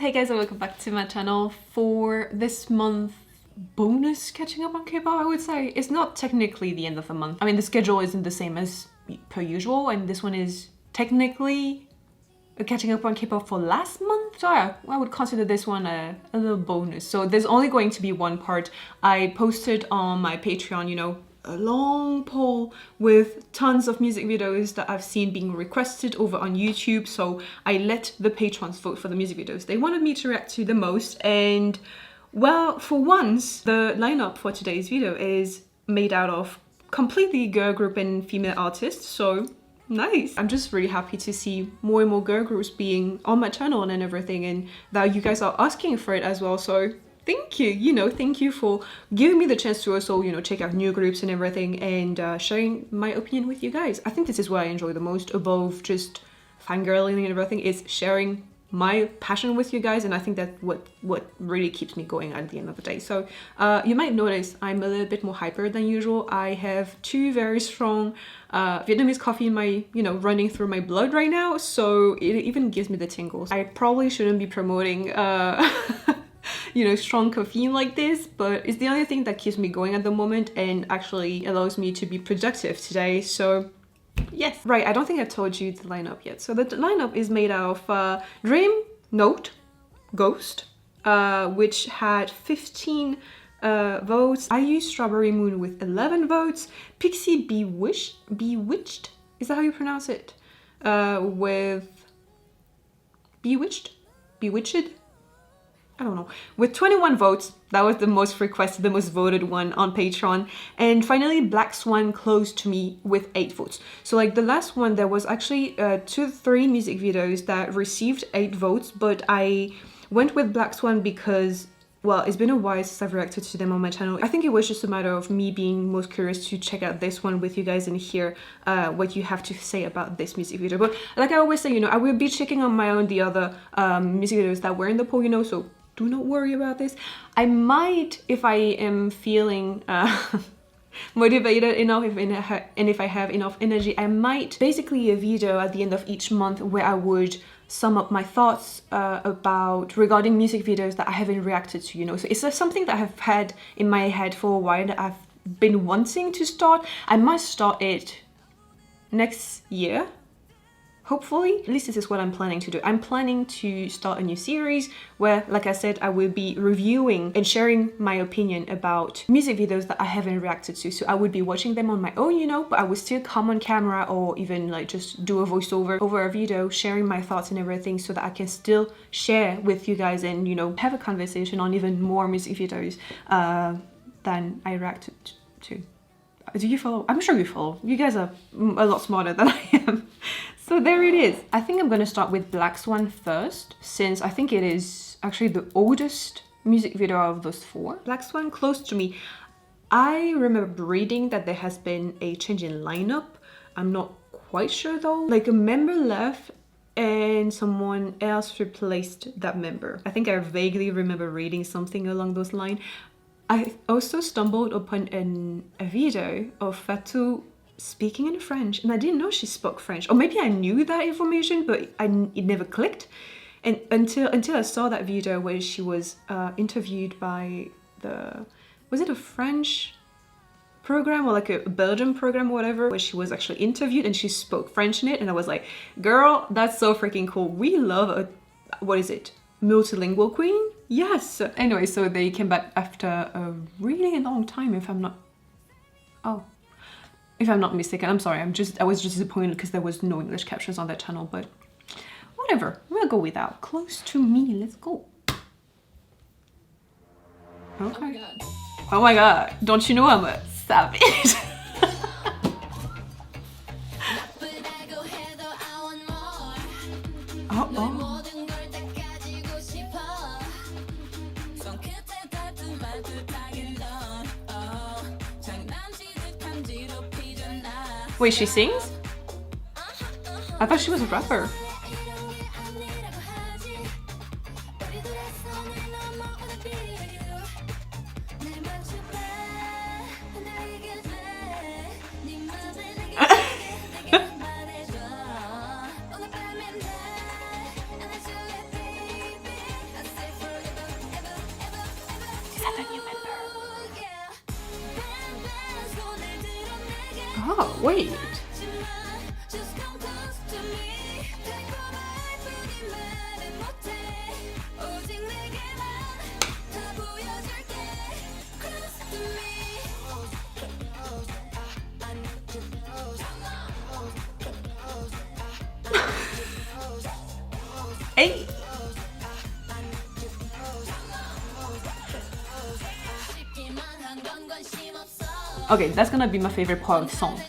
Hey guys, and welcome back to my channel for this month bonus catching up on K-pop. I would say it's not technically the end of the month. I mean, the schedule isn't the same as per usual, and this one is technically catching up on K-pop for last month. So yeah, I would consider this one a little bonus. So there's only going to be one part. I posted on my Patreon, a long poll with tons of music videos that I've seen being requested over on YouTube. So I let the patrons vote for the music videos they wanted me to react to the most. And well, for once, the lineup for today's video is made out of completely girl group and female artists. So nice. I'm just really happy to see more and more girl groups being on my channel and everything, and that you guys are asking for it as well. So thank you, thank you for giving me the chance to also, check out new groups and everything, and sharing my opinion with you guys. I think this is what I enjoy the most above just fangirling and everything, is sharing my passion with you guys, and I think that what really keeps me going at the end of the day. So you might notice I'm a little bit more hyper than usual. I have two very strong Vietnamese coffee in my, running through my blood right now, so it even gives me the tingles. I probably shouldn't be promoting strong caffeine like this, but it's the only thing that keeps me going at the moment and actually allows me to be productive today. So yes. Right, I don't think I told you the lineup yet. So the lineup is made out of Dreamnote, Ghost, which had 15 votes. I used Strawberry Moon with 11 votes. Pixy Bewitched, is that how you pronounce it? With Bewitched? I don't know, with 21 votes. That was the most requested, the most voted one on Patreon. And finally, Blackswan close to me with 8 votes. So like the last one, there was actually 3 music videos that received 8 votes, but I went with Blackswan because, well, it's been a while since I've reacted to them on my channel. I think it was just a matter of me being most curious to check out this one with you guys and hear what you have to say about this music video. But like I always say, I will be checking on my own the other music videos that were in the poll, so do not worry about this. I might, if I am feeling motivated enough, and if I have enough energy, I might basically a video at the end of each month where I would sum up my thoughts regarding music videos that I haven't reacted to, So it's something that I've had in my head for a while that I've been wanting to start. I might start it next year. Hopefully, at least this is what I'm planning to do. I'm planning to start a new series where, like I said, I will be reviewing and sharing my opinion about music videos that I haven't reacted to. So I would be watching them on my own, but I would still come on camera or even like just do a voiceover over a video, sharing my thoughts and everything, so that I can still share with you guys and, have a conversation on even more music videos than I reacted to. Do you follow? I'm sure you follow. You guys are a lot smarter than I am. So there it is. I think I'm going to start with Blackswan first, since I think it is actually the oldest music video of those 4. Blackswan close to me. I remember reading that there has been a change in lineup. I'm not quite sure though. Like a member left and someone else replaced that member. I think I vaguely remember reading something along those lines. I also stumbled upon a video of Fatou speaking in French, and I didn't know she spoke French, or maybe I knew that information, but it never clicked. And until I saw that video where she was interviewed by was it a French program or like a Belgian program or whatever, where she was actually interviewed and she spoke French in it, and I was like, girl, that's so freaking cool. We love what is it? Multilingual queen? Yes. Anyway, so they came back after a really long time, if I'm not mistaken. I'm sorry, I was just disappointed because there was no English captions on that channel, but whatever, we'll go without. Close to me, let's go. Okay. Oh my god, don't you know I'm a savage? Oh. Wait, she sings? I thought she was a rapper. Oh, wait. Hey. Okay, that's gonna be my favorite part of the song.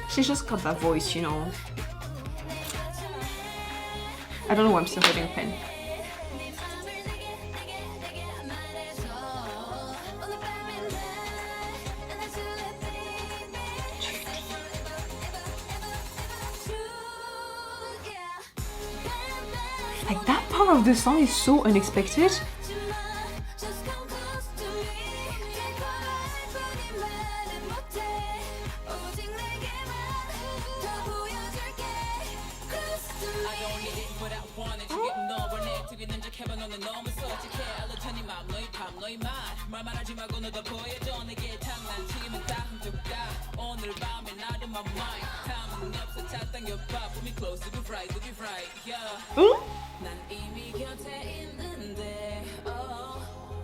She's just got that voice, you know. I don't know why I'm still holding a pen. Like, that part of the song is so unexpected.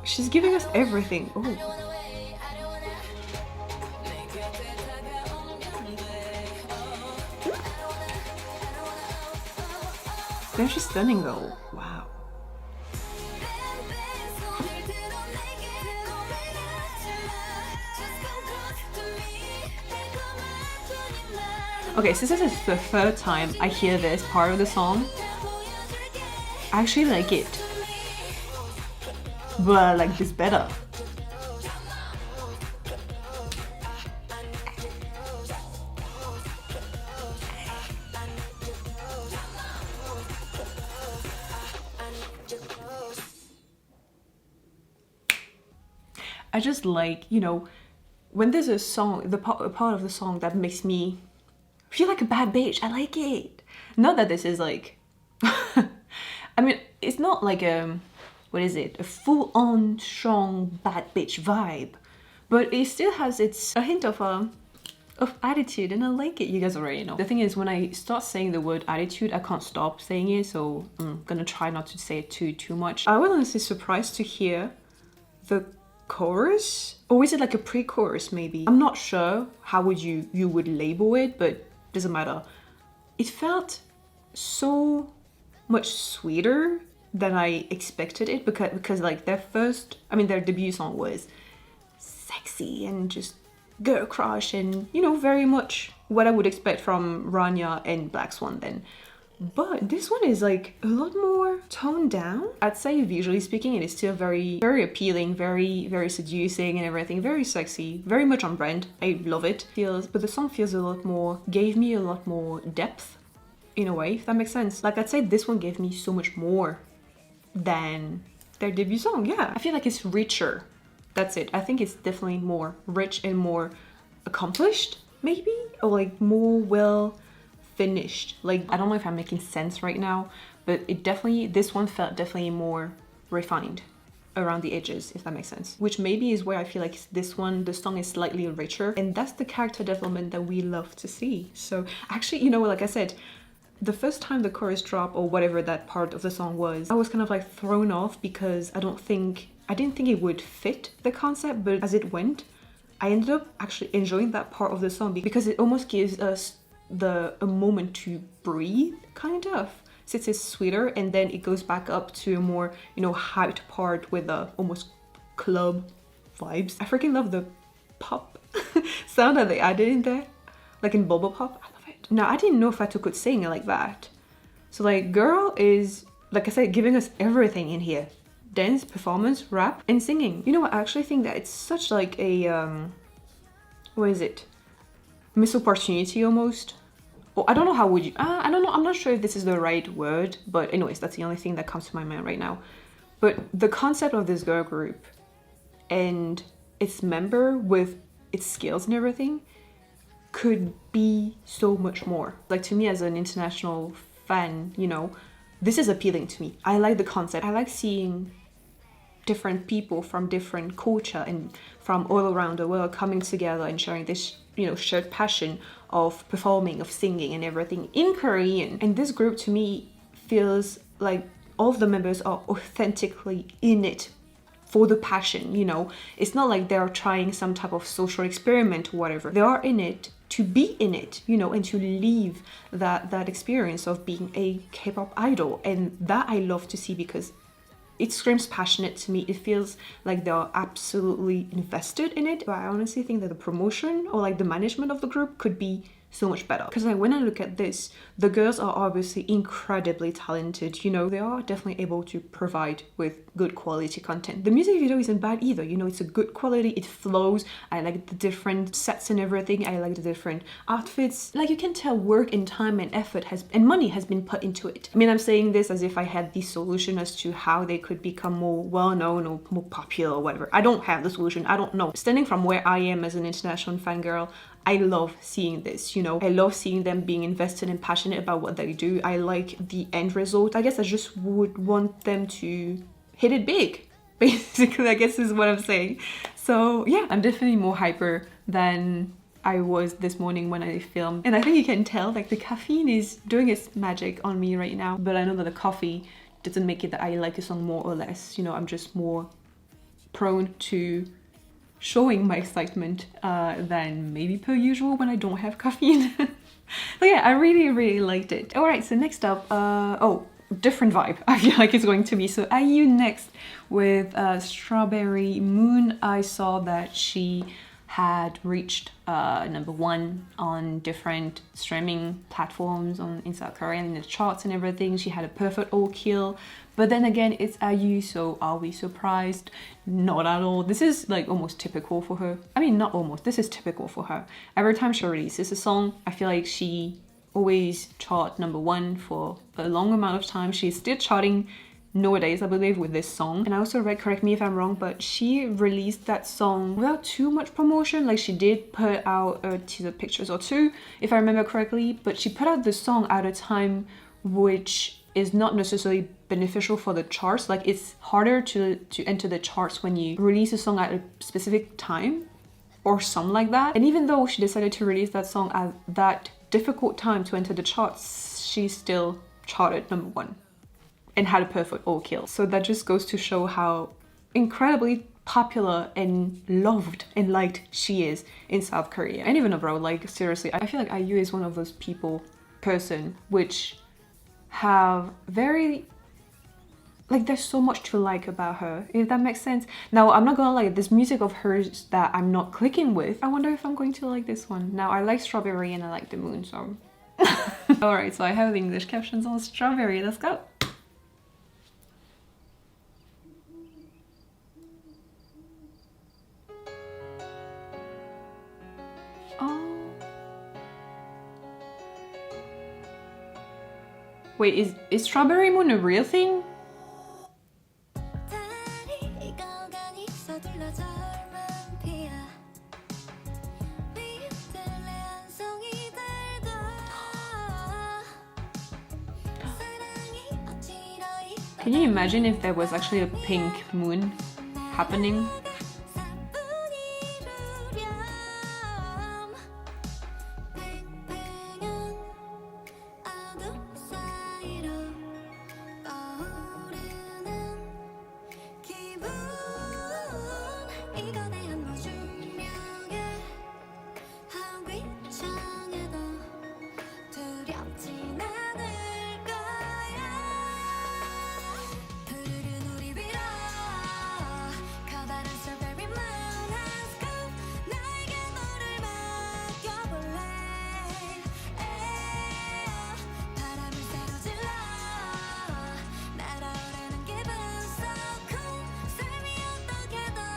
She's giving us everything. Oh. Then she's stunning though. Wow. Okay, since this is the third time I hear this part of the song, I actually like it. But I like this better. I just like, you know, when there's a song, a part of the song that makes me feel like a bad bitch. I like it. Not that this is like, I mean, it's not like what is it? A full-on strong bad bitch vibe, but it still has a hint of attitude, and I like it. You guys already know. The thing is, when I start saying the word attitude, I can't stop saying it, so I'm gonna try not to say it too much. I was honestly surprised to hear the chorus, or is it like a pre-chorus maybe? I'm not sure how you would label it, but doesn't matter. It felt so much sweeter than I expected it, because like their debut song was sexy and just girl crush, and you know, very much what I would expect from Rania and Blackswan then. But this one is like a lot more toned down. I'd say visually speaking, it is still very appealing, very seducing and everything, very sexy, very much on brand. I love it. But the song feels gave me a lot more depth in a way, if that makes sense. Like, I'd say this one gave me so much more than their debut song. Yeah, I feel like it's richer. That's it. I think it's definitely more rich and more accomplished, maybe, or like more well finished. Like, I don't know if I'm making sense right now, but this one felt definitely more refined around the edges, if that makes sense. Which maybe is where I feel like this one, the song is slightly richer, and that's the character development that we love to see. So actually, you know, like I said, the first time the chorus dropped, or whatever that part of the song was, I was kind of like thrown off because I didn't think it would fit the concept, but as it went, I ended up actually enjoying that part of the song because it almost gives us a moment to breathe, kind of, since it's sweeter, and then it goes back up to a more, you know, hyped part with almost club vibes. I freaking love the pop sound that they added in there, like in bubble pop. I love it. Now, I didn't know Fatu could sing like that. So like, girl is, like I said, giving us everything in here. Dance, performance, rap, and singing. You know what, I actually think that it's such like a, what is it? Missed opportunity almost. Or I don't know how would you, I don't know, I'm not sure if this is the right word, but anyways, that's the only thing that comes to my mind right now. But the concept of this girl group and its member with its skills and everything could be so much more. Like, to me as an international fan, you know, this is appealing to me. I like the concept. I like seeing different people from different culture and from all around the world coming together and sharing this, you know, shared passion of performing, of singing and everything in Korean. And this group to me feels like all of the members are authentically in it for the passion, you know. It's not like they're trying some type of social experiment or whatever. They are in it to be in it, you know, and to live that experience of being a K-pop idol. And that I love to see because it screams passionate to me. It feels like they're absolutely invested in it. But I honestly think that the promotion or like the management of the group could be so much better. Because like when I look at this, the girls are obviously incredibly talented, you know. They are definitely able to provide with good quality content. The music video isn't bad either, you know. It's a good quality, it flows. I like the different sets and everything. I like the different outfits. Like, you can tell work and time and effort and money has been put into it. I mean, I'm saying this as if I had the solution as to how they could become more well-known or more popular or whatever. I don't have the solution, I don't know. Standing from where I am as an international fangirl, I love seeing this, you know. I love seeing them being invested and passionate about what they do. I like the end result. I guess I just would want them to hit it big, basically, I guess is what I'm saying. So yeah, I'm definitely more hyper than I was this morning when I filmed. And I think you can tell, like, the caffeine is doing its magic on me right now. But I know that the coffee doesn't make it that I like a song more or less. You know, I'm just more prone to showing my excitement than maybe per usual when I don't have caffeine. But yeah, I really liked it. Alright, so next up, oh, different vibe I feel like it's going to be. So IU next with Strawberry Moon. I saw that she had reached #1 on different streaming platforms in South Korea and in the charts and everything. She had a perfect all-kill. But then again, it's IU, so are we surprised? Not at all. This is like almost typical for her. I mean, not almost, this is typical for her. Every time she releases a song, I feel like she always chart #1 for a long amount of time. She's still charting nowadays, I believe, with this song. And I also read, correct me if I'm wrong, but she released that song without too much promotion. Like, she did put out teaser pictures or two, if I remember correctly, but she put out the song at a time which is not necessarily beneficial for the charts. Like, it's harder to enter the charts when you release a song at a specific time or something like that. And even though she decided to release that song at that difficult time to enter the charts, she still charted #1 and had a perfect all-kill. So that just goes to show how incredibly popular and loved and liked she is in South Korea and even abroad. Like, seriously, I feel like IU is one of those person which have very, like, there's so much to like about her, if that makes sense. Now, I'm not gonna lie, this music of hers that I'm not clicking with, I wonder if I'm going to like this one. Now, I like Strawberry and I like the Moon, so alright, so I have the English captions on Strawberry. Let's go. Wait, is Strawberry Moon a real thing? Can you imagine if there was actually a pink moon happening?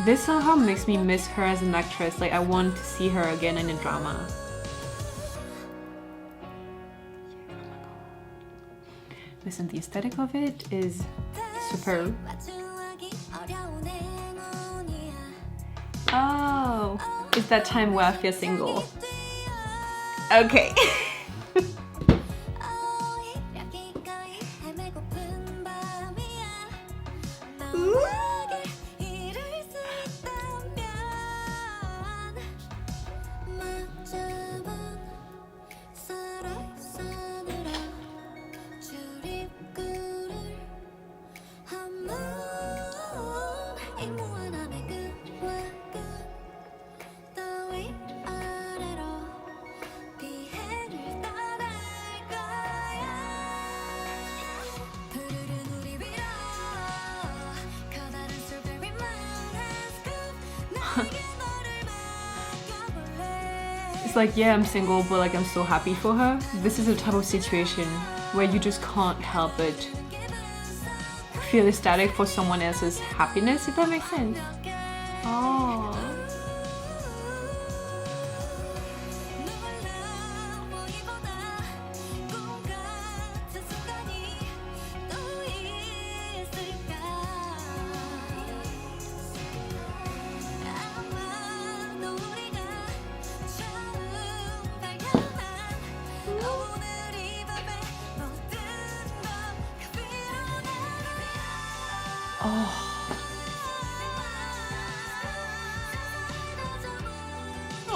This somehow makes me miss her as an actress. Like, I want to see her again in a drama. Listen, the aesthetic of it is superb. Oh! It's that time where I feel single. Okay. It's like, yeah, I'm single, but like I'm so happy for her. This is a type of situation where you just can't help but feel ecstatic for someone else's happiness, if that makes sense. Oh.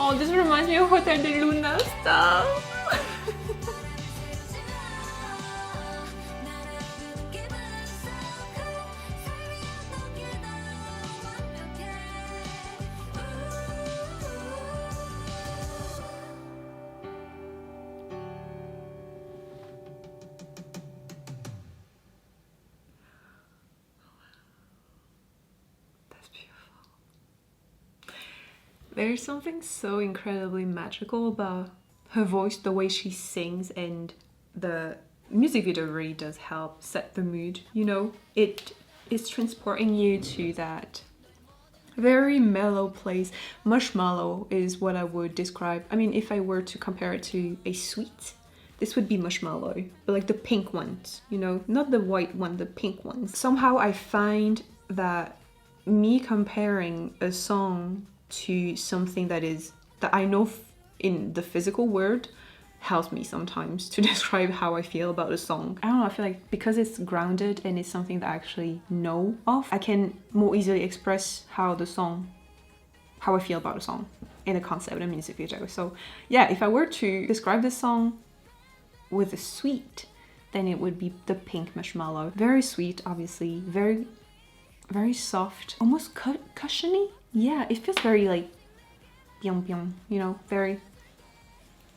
Oh, this reminds me of Hotel de Luna stuff. There's something so incredibly magical about her voice, the way she sings, and the music video really does help set the mood, you know? It is transporting you to that very mellow place. Marshmallow is what I would describe. I mean, if I were to compare it to a sweet, this would be marshmallow, but like the pink ones, you know? Not the white one, the pink ones. Somehow I find that me comparing a song to something that I know in the physical word helps me sometimes to describe how I feel about a song. I don't know, I feel like because it's grounded and it's something that I actually know of, I can more easily express how I feel about a song in a concept and a music video. So yeah, if I were to describe this song with a sweet, then it would be the pink marshmallow. Very sweet, obviously, very, very soft, almost cushiony. Yeah, it feels very like pyong pyong, you know, very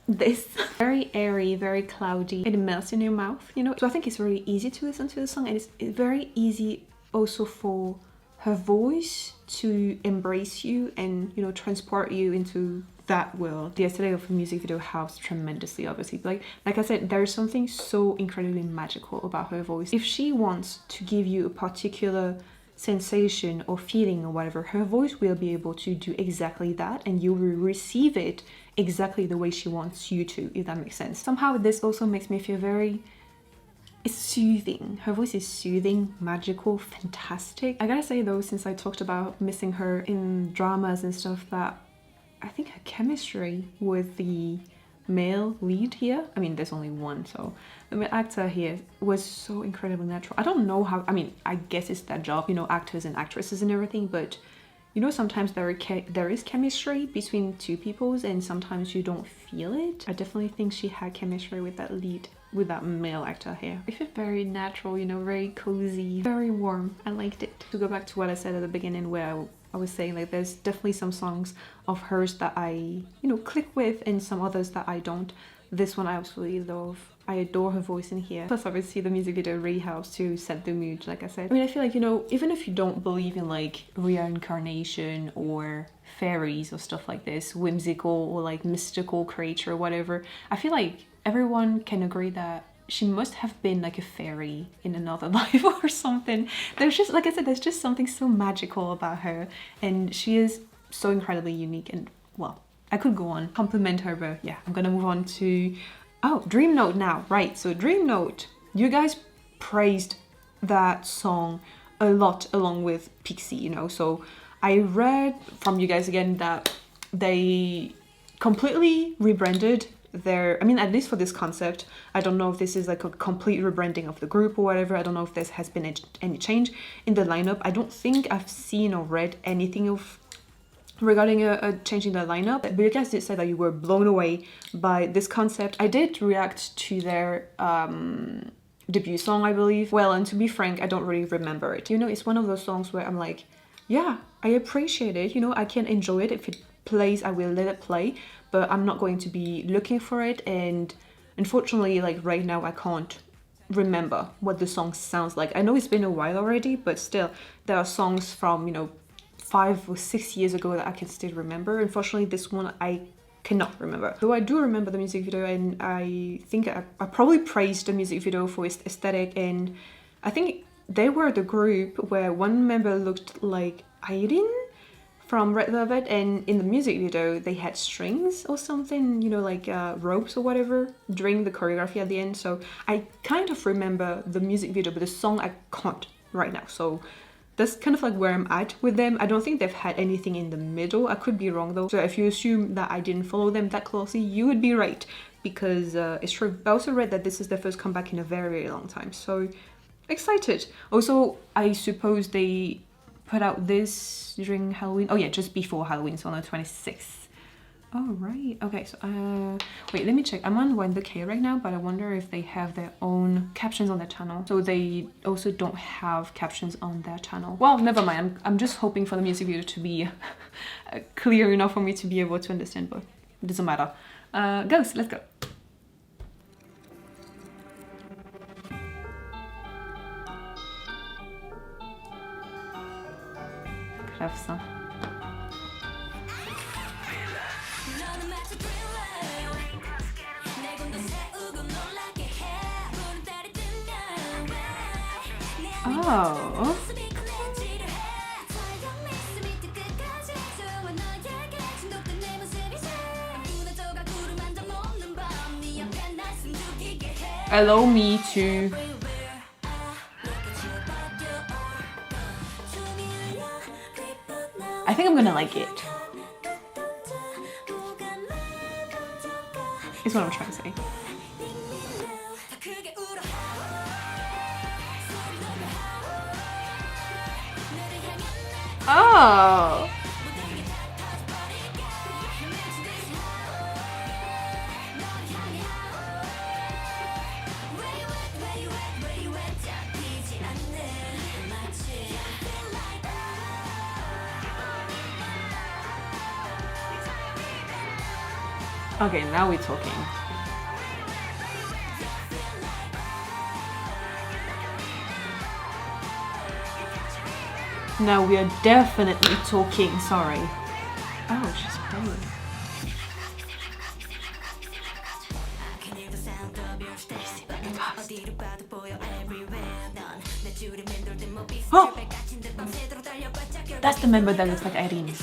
very airy, very cloudy. It melts in your mouth, you know. So I think it's really easy to listen to the song, and it's very easy also for her voice to embrace you and, you know, transport you into that world. The aesthetic of a music video helps tremendously, obviously. Like I said, there's something so incredibly magical about her voice. If she wants to give you a particular sensation or feeling or whatever, her voice will be able to do exactly that, and you will receive it exactly the way she wants you to, if that makes sense. Somehow this also makes me feel it's soothing. Her voice is soothing, magical, fantastic. I gotta say though, since I talked about missing her in dramas and stuff, that I think her chemistry with the male lead here, I mean there's only one, so the male actor here was so incredibly natural. I don't know how, I mean, I guess it's that job, you know, actors and actresses and everything, but you know, sometimes there is chemistry between two peoples and sometimes you don't feel it. I definitely think she had chemistry with that lead, with that male actor here. It felt very natural, you know, very cozy, very warm. I liked it. To go back to what I said at the beginning where I was saying, like, there's definitely some songs of hers that I, you know, click with and some others that I don't. This one I absolutely love. I adore her voice in here. Plus, obviously, the music video really helps to set the mood, like I said. I mean, I feel like, you know, even if you don't believe in, like, reincarnation or fairies or stuff like this, whimsical or, like, mystical creature or whatever, I feel like everyone can agree that she must have been like a fairy in another life or something. There's just, like I said, there's just something so magical about her, and she is so incredibly unique. And well, I could go on, compliment her, but yeah, I'm gonna move on to Dreamnote now. Right, so Dreamnote, you guys praised that song a lot along with Pixy, you know, so I read from you guys again that they completely rebranded their, I mean, at least for this concept, I don't know if this is like a complete rebranding of the group or whatever. I don't know if there has been any change in the lineup. I don't think I've seen or read anything of regarding a change in the lineup, but you guys did say that you were blown away by this concept. I did react to their debut song, I believe. Well, and to be frank, I don't really remember it. You know, it's one of those songs where I'm like, yeah, I appreciate it. You know, I can enjoy it. If it plays, I will let it play, but I'm not going to be looking for it. And unfortunately, like right now, I can't remember what the song sounds like. I know it's been a while already, but still, there are songs from, you know, 5 or 6 years ago that I can still remember. Unfortunately, this one I cannot remember. Though I do remember the music video, and I think I probably praised the music video for its aesthetic, and I think they were the group where one member looked like Irene from Red Velvet, and in the music video they had strings or something, you know, like ropes or whatever during the choreography at the end. So I kind of remember the music video, but the song I can't right now. So that's kind of like where I'm at with them. I don't think they've had anything in the middle. I could be wrong though. So if you assume that I didn't follow them that closely, you would be right, because it's true. I also read that this is their first comeback in a very, very long time. So excited. Also, I suppose they put out this during Halloween. Oh yeah, just before Halloween, so on the 26th. Oh, right. Okay, so wait, let me check. I'm on 1K right now, but I wonder if they have their own captions on their channel. So they also don't have captions on their channel. Well, never mind. I'm just hoping for the music video to be clear enough for me to be able to understand, but it doesn't matter. Ghost, let's go. Krewsa. Oh. Allow me to. I think I'm gonna like it. Is what I'm trying to say. Oh. Okay, now we're talking. Now we are definitely talking, sorry. Oh, she's playing. Oh! That's the member that looks like Irene.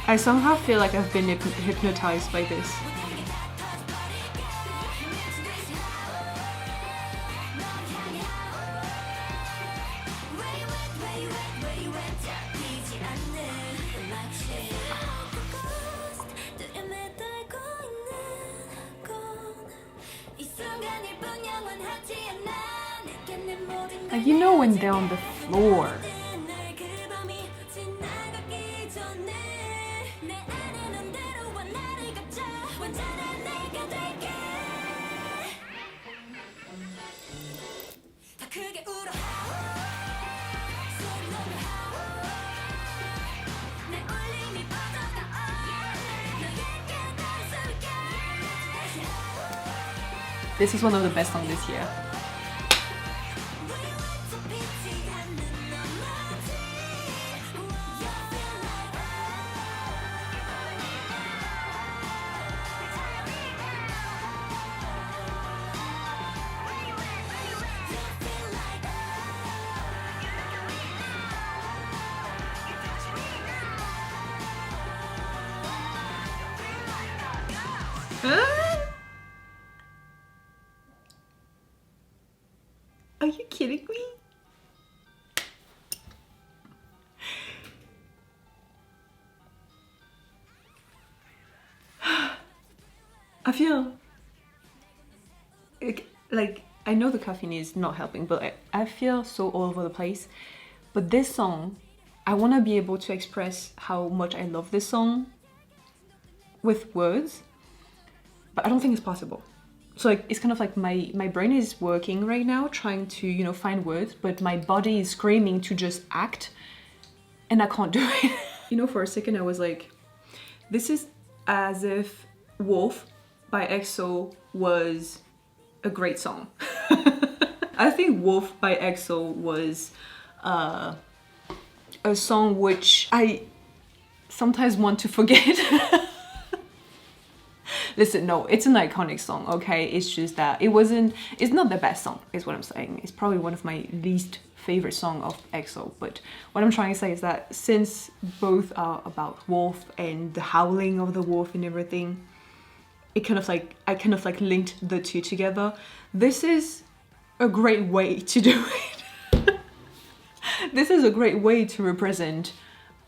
I somehow feel like I've been hypnotized by this. Like, you know when they're on the floor. This is one of the best songs this year. Are you kidding me? I feel like I know the caffeine is not helping, but I feel so all over the place. But this song, I want to be able to express how much I love this song with words, but I don't think it's possible. So like it's kind of like my brain is working right now trying to, you know, find words, but my body is screaming to just act and I can't do it. You know, for a second I was like, this is as if Wolf by EXO was a great song. I think Wolf by EXO was a song which I sometimes want to forget. Listen, no, it's an iconic song, okay? It's just that it's not the best song, is what I'm saying. It's probably one of my least favorite song of EXO, but what I'm trying to say is that since both are about wolf and the howling of the wolf and everything, I kind of like linked the two together. This is a great way to do it. This is a great way to represent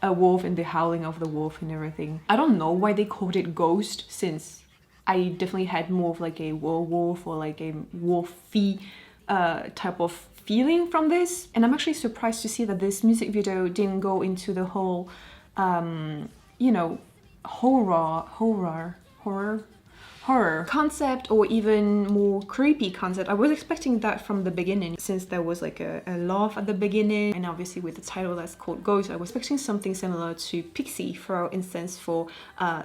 a wolf and the howling of the wolf and everything. I don't know why they called it Ghost, since I definitely had more of like a werewolf or like a wolfy type of feeling from this. And I'm actually surprised to see that this music video didn't go into the whole, you know, horror concept or even more creepy concept. I was expecting that from the beginning, since there was like a laugh at the beginning, and obviously with the title that's called Ghost, I was expecting something similar to Pixy, for instance, for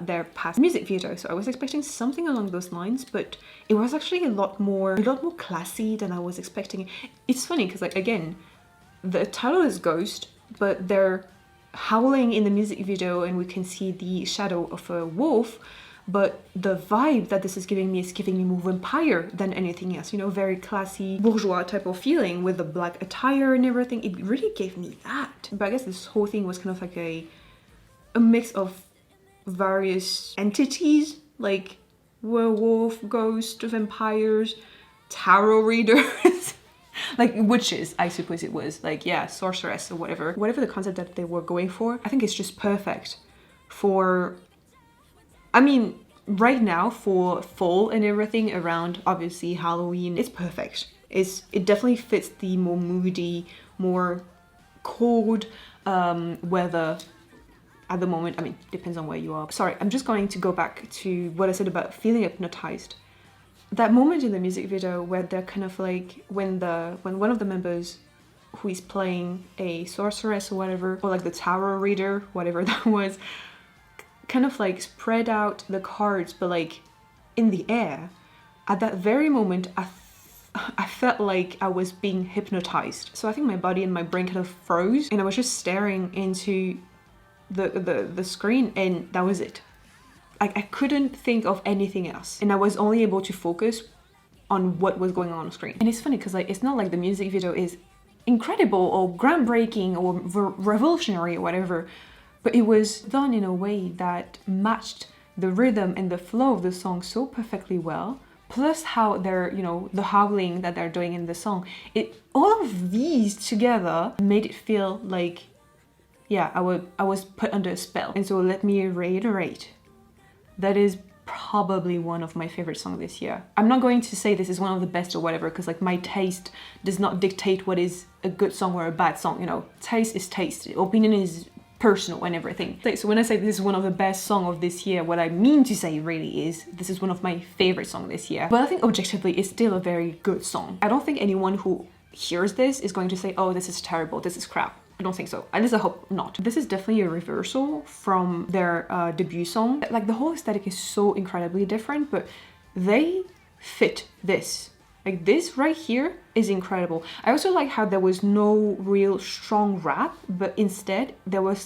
their past music video. So I was expecting something along those lines, but it was actually a lot more classy than I was expecting. It's funny because, like, again, the title is Ghost, but they're howling in the music video and we can see the shadow of a wolf. But the vibe that this is giving me more vampire than anything else, you know, very classy bourgeois type of feeling with the black attire and everything. It really gave me that. But I guess this whole thing was kind of like a mix of various entities, like werewolf, ghost, vampires, tarot readers, like witches, I suppose it was, like, yeah, sorceress or whatever the concept that they were going for. I think it's just perfect for, I mean, right now for fall and everything around, obviously Halloween, it's perfect. It definitely fits the more moody, more cold weather at the moment. I mean, depends on where you are. Sorry, I'm just going to go back to what I said about feeling hypnotized. That moment in the music video where they're kind of like, when one of the members who is playing a sorceress or whatever, or like the tarot reader, whatever that was, kind of like spread out the cards, but like in the air. At that very moment, I felt like I was being hypnotized. So I think my body and my brain kind of froze, and I was just staring into the screen, and that was it. I couldn't think of anything else, and I was only able to focus on what was going on screen. And it's funny because, like, it's not like the music video is incredible or groundbreaking or revolutionary or whatever, but it was done in a way that matched the rhythm and the flow of the song so perfectly well. Plus how they're, you know, the howling that they're doing in the song. All of these together made it feel like, yeah, I was put under a spell. And so let me reiterate, that is probably one of my favorite songs this year. I'm not going to say this is one of the best or whatever, because like my taste does not dictate what is a good song or a bad song, you know. Taste is taste. Opinion is personal and everything. So when I say this is one of the best songs of this year, what I mean to say really is this is one of my favorite songs this year. But I think objectively it's still a very good song. I don't think anyone who hears this is going to say, oh, this is terrible, this is crap. I don't think so. At least I hope not. This is definitely a reversal from their debut song. Like, the whole aesthetic is so incredibly different, but they fit this. Like, this right here is incredible. I also like how there was no real strong rap, but instead there were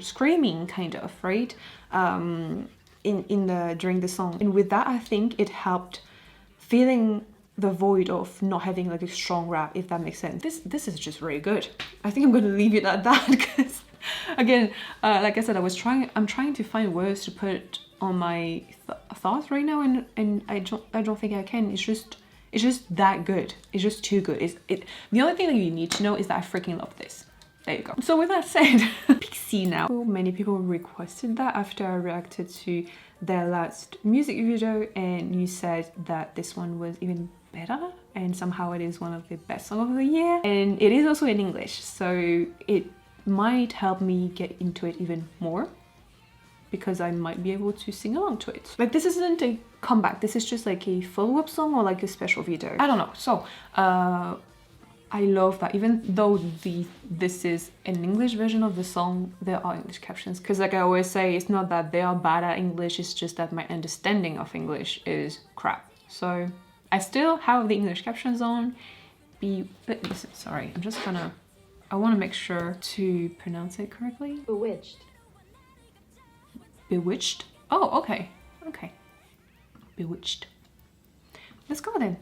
screaming kind of, right? During the song. And with that, I think it helped filling the void of not having like a strong rap, if that makes sense. This is just really good. I think I'm gonna leave it at that, because again, like I said, I'm trying to find words to put on my thoughts right now, and I don't think I can. It's just that good. It's just too good. The only thing that you need to know is that I freaking love this. There you go. So with that said, Pixy now. So many people requested that after I reacted to their last music video, and you said that this one was even better, and somehow it is one of the best songs of the year. And it is also in English, so it might help me get into it even more, because I might be able to sing along to it. Like, this isn't a comeback, this is just like a follow-up song or like a special video. I don't know. So I love that even though this is an English version of the song, there are English captions, because like I always say, it's not that they are bad at English, it's just that my understanding of English is crap. So I still have the English captions on. Sorry, I want to make sure to pronounce it correctly. Bewitched. Bewitched? Oh, okay. Okay. Bewitched. Let's go then.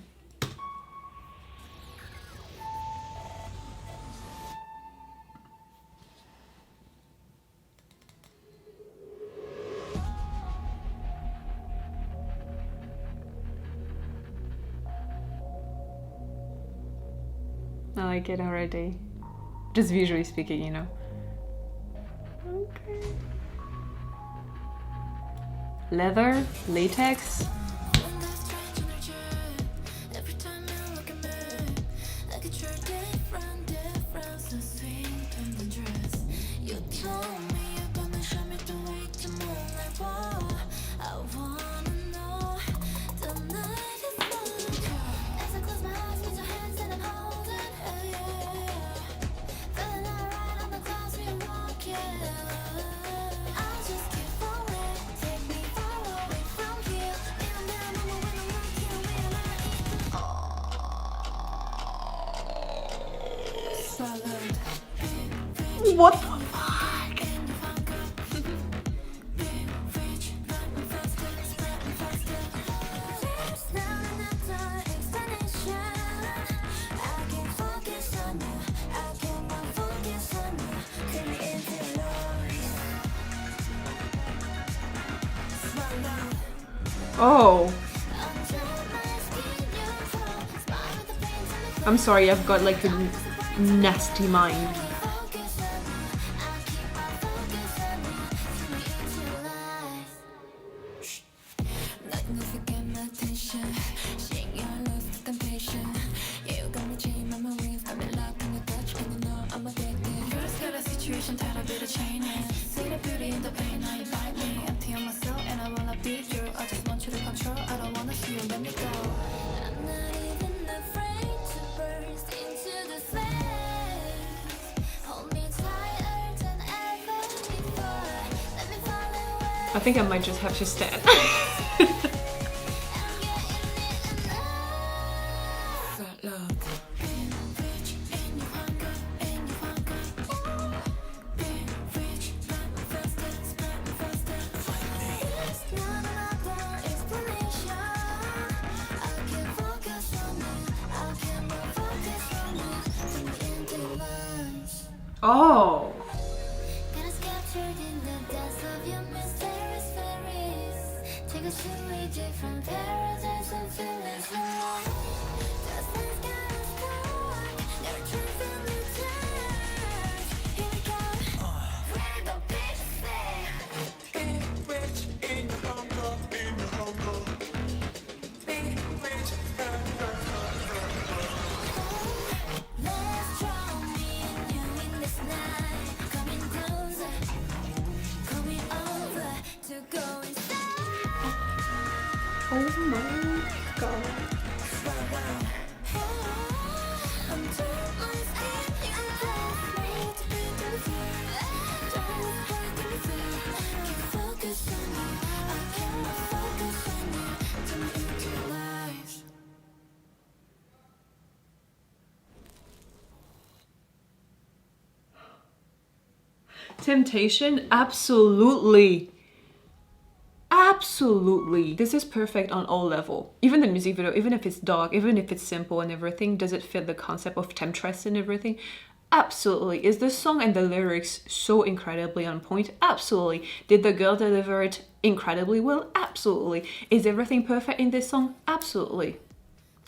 I like it already. Just visually speaking, you know. Okay. Leather, latex. What the fuck? Oh. I'm sorry, I've got like a nasty mind. I think I might just have to stand. Oh. Oh my god. Temptation? Absolutely. Absolutely. This is perfect on all level. Even the music video, even if it's dark, even if it's simple and everything, does it fit the concept of temptress and everything? Absolutely. Is the song and the lyrics so incredibly on point? Absolutely. Did the girl deliver it incredibly well? Absolutely. Is everything perfect in this song? Absolutely.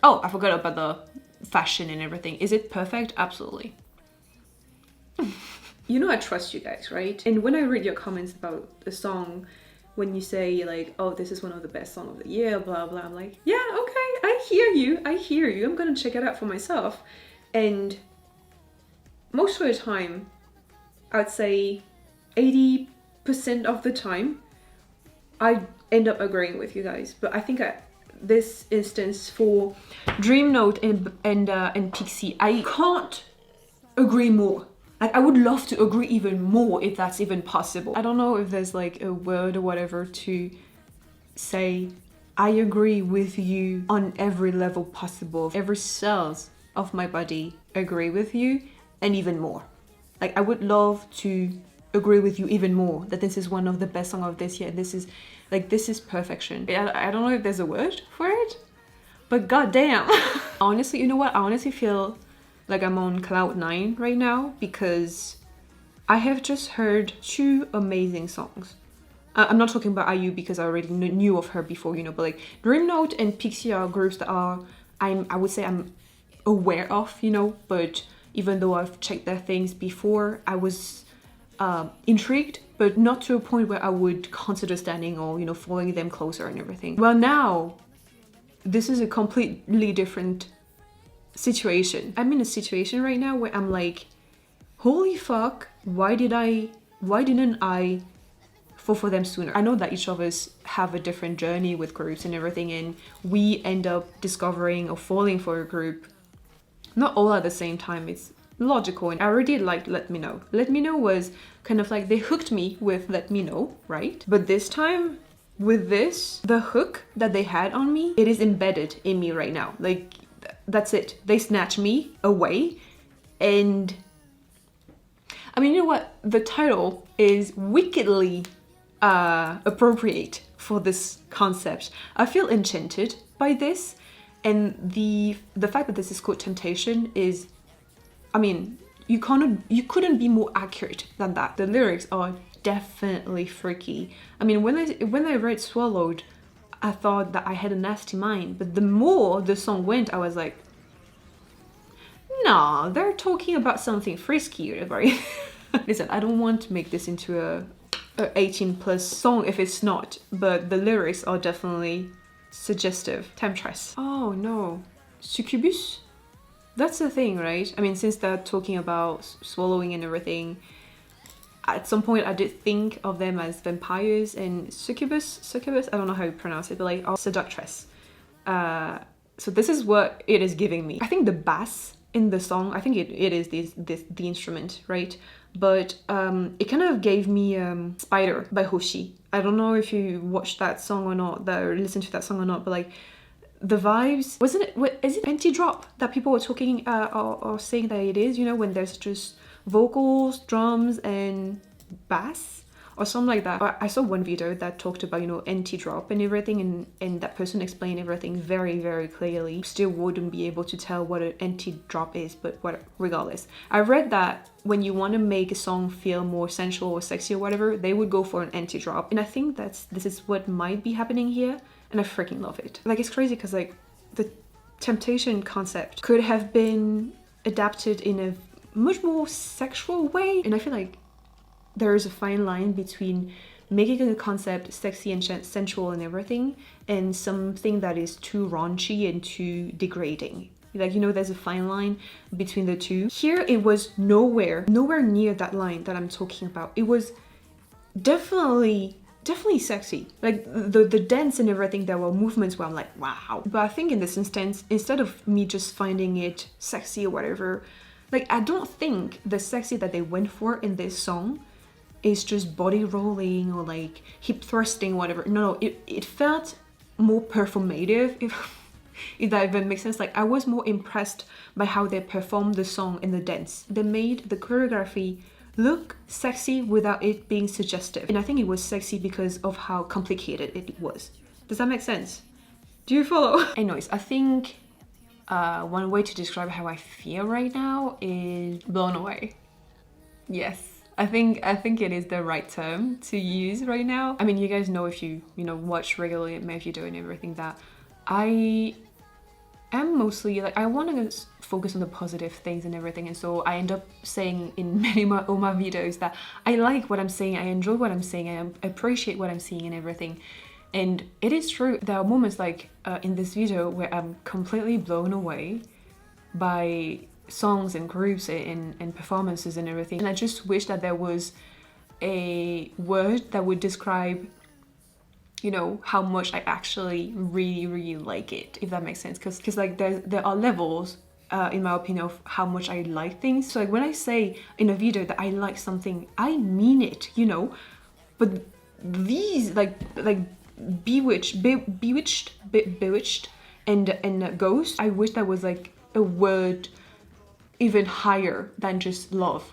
Oh, I forgot about the fashion and everything. Is it perfect? Absolutely. You know I trust you guys, right? And when I read your comments about the song, when you say like, oh, this is one of the best songs of the year, blah blah, I'm like, yeah, okay, I hear you, I'm gonna check it out for myself. And most of the time, I'd say 80% of the time, I end up agreeing with you guys. But I think this instance for Dreamnote and Pixy, I can't agree more. Like, I would love to agree even more if that's even possible. I don't know if there's like a word or whatever to say I agree with you on every level possible. Every cells of my body agree with you and even more. Like, I would love to agree with you even more that this is one of the best songs of this year. This is perfection. I don't know if there's a word for it, but goddamn. Honestly, you know what? I honestly feel like I'm on cloud 9 right now because I have just heard 2 amazing songs. I'm not talking about IU because I already knew of her before, you know, but like Dreamnote and Pixie are groups that I would say I'm aware of, you know, but even though I've checked their things before, I was intrigued, but not to a point where I would consider standing or, you know, following them closer and everything. Well, now this is a completely different situation. I'm in a situation right now where I'm like, holy fuck, why didn't I fall for them sooner? I know that each of us have a different journey with groups and everything, and we end up discovering or falling for a group not all at the same time. It's logical. And I already liked Let Me Know. Let Me Know was kind of like, they hooked me with Let Me Know, right? But this time with this, the hook that they had on me, it is embedded in me right now. Like, that's it. They snatch me away. And I mean, you know what? The title is wickedly appropriate for this concept. I feel enchanted by this. And the fact that this is called Temptation is, I mean, you couldn't be more accurate than that. The lyrics are definitely freaky. I mean, when I read Swallowed, I thought that I had a nasty mind, but the more the song went, I was like, nah, they're talking about something frisky, right? Listen, I don't want to make this into a 18 plus song if it's not, but the lyrics are definitely suggestive. Temptress. Oh no. Succubus? That's the thing, right? I mean, since they're talking about swallowing and everything, at some point I did think of them as vampires and succubus, I don't know how you pronounce it, but like, oh, seductress. So this is what it is giving me. I think the bass in the song, I think it is the instrument, right? But it kind of gave me Spider by Hoshi. I don't know if you watched that song or not, or listened to that song or not, but like the vibes, is it anti-drop that people were talking or saying that it is, you know, when there's just vocals, drums and bass or something like that. I saw one video that talked about, you know, anti-drop and everything, and that person explained everything very, very clearly. Still wouldn't be able to tell what an anti-drop is, but regardless. I read that when you want to make a song feel more sensual or sexy or whatever, they would go for an anti-drop. And I think this is what might be happening here, and I freaking love it. Like, it's crazy because like the Temptation concept could have been adapted in a much more sexual way, and I feel like there is a fine line between making a concept sexy and sensual and everything, and something that is too raunchy and too degrading. Like, you know, there's a fine line between the two. Here, it was nowhere near that line that I'm talking about. It was definitely sexy. Like, the dance and everything, there were movements where I'm like, wow. But I think in this instance, instead of me just finding it sexy or whatever, like, I don't think the sexy that they went for in this song is just body rolling or like hip thrusting, whatever. No, it felt more performative, if that even makes sense. Like, I was more impressed by how they performed the song and the dance. They made the choreography look sexy without it being suggestive. And I think it was sexy because of how complicated it was. Does that make sense? Do you follow? Anyways, I think one way to describe how I feel right now is blown away. Yes. I think it is the right term to use right now. I mean, you guys know, if you watch regularly at my video and everything, that I am mostly like, I want to focus on the positive things and everything, and so I end up saying in many all my videos that I like what I'm saying, I enjoy what I'm saying, I appreciate what I'm seeing and everything. And it is true, there are moments like in this video where I'm completely blown away by songs and groups and performances and everything, and I just wish that there was a word that would describe how much I actually really like it, if that makes sense. Because like there are levels in my opinion of how much I like things. So like when I say in a video that I like something, I mean it, but these like bewitched and ghost, I wish that was like a word even higher than just love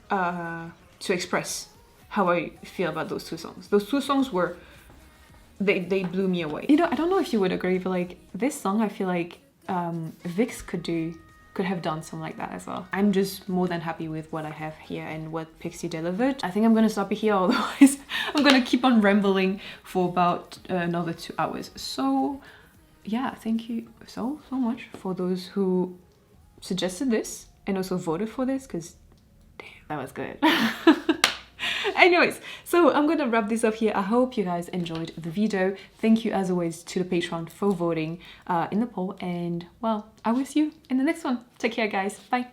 to express how I feel about those two songs. Those two songs were, they blew me away. I don't know if you would agree, but like this song, I feel like Vix could have done something like that as well. I'm just more than happy with what I have here and what Pixy delivered. I think I'm gonna stop it here, otherwise I'm gonna keep on rambling for about another 2 hours. So yeah, thank you so much for those who suggested this and also voted for this, because damn, that was good. Anyways, so I'm gonna wrap this up here. I hope you guys enjoyed the video. Thank you as always to the Patreon for voting in the poll, and well, I will see you in the next one. Take care guys, bye.